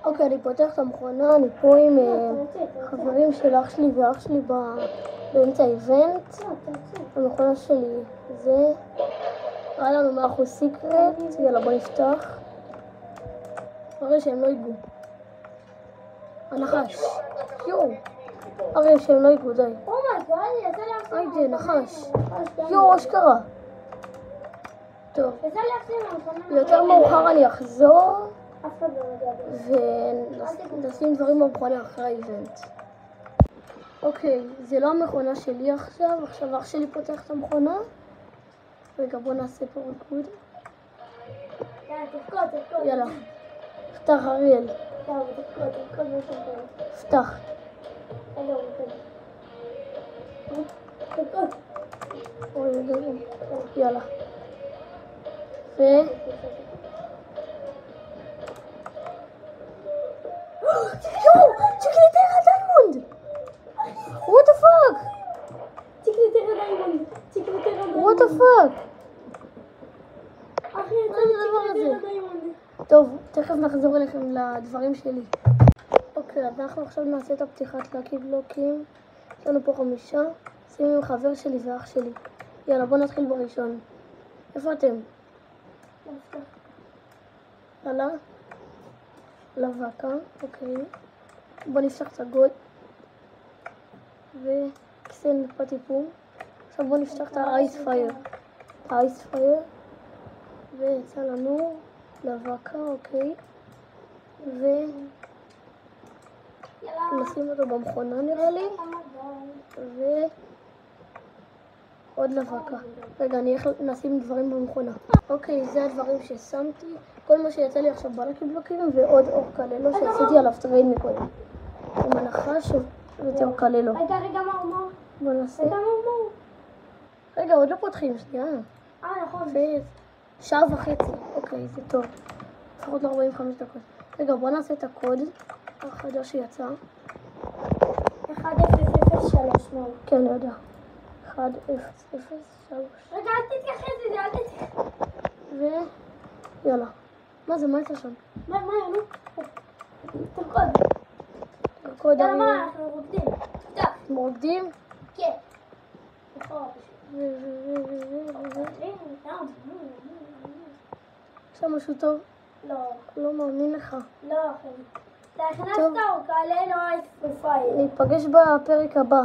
אוקיי, אני פותח את המכונה, אני פה עם חברים של אח שלי ואח שלי באמצע האיבנט. המכונה שלי זה... ראה לנו 100% סיקרט, יאללה בוא נפתח. הרי שהם לא יגעו. הנחש. יואו. הרי שהם לא יגעו, די. היידה, נחש. יואו, אשכרה. טוב. יותר מאוחר אני אחזור. ונשים דברים במכונה אחרי האיבנט. אוקיי, זה לא המכונה שלי עכשיו אח שלי פותח את המכונה. רגע, בוא נעשה פה ריקוד. יאללה, פתח אריאל. פתח. יאללה. יואו! צ'יקליטרה דיימונד! What the fuck? צ'יקליטרה דיימונד! What the fuck? אחי, יצא לי צ'יקליטרה דיימונד! טוב, תכף נחזור אליכם לדברים שלי. אוקיי, אז אנחנו עכשיו נעשה את הפתיחת לקי בלוקים. יש לנו פה 5. שימו עם חבר שלי ואח שלי. יאללה, בוא נתחיל בראשון. איפה אתם? הלאה? לווקה, אוקיי. בוא נפתח את הגוד. וכיסן פטיפום. עכשיו בוא נפתח את האייס פייר. האייס פייר. ויצא לנו לווקה, אוקיי. ונשים אותו במכונה נראה לי. ועוד לווקה. רגע, אני איך נשים דברים במכונה. אוקיי, זה הדברים ששמתי. כל מה שיצא לי עכשיו בלקי בלוקים ועוד אור קללו שעשיתי עליו טרייד מקודם. עם הנחש ואור קללו. רגע, מרמור. בוא נעשה. רגע, מרמור. רגע, עוד לא פותחים, שנייה. נכון. שעה וחצי. אוקיי, זה טוב. לפחות לא 45 דקות. רגע, בוא נעשה את הקוד החדש שיצא. 1003. כן, אני יודע. 1003. רגע, אל תתייחס לזה, אל תתייחס. ויאללה. מה זה? מה יצא שם? מה, נו? תרקוד. הקוד יאללה, מה, אנחנו רוקדים. אתם רוקדים? כן. עכשיו משהו טוב? לא. לא מאמין לך. לא, אחי. אתה הכנסת אור קללו אייס פייר. ניפגש בפרק הבא.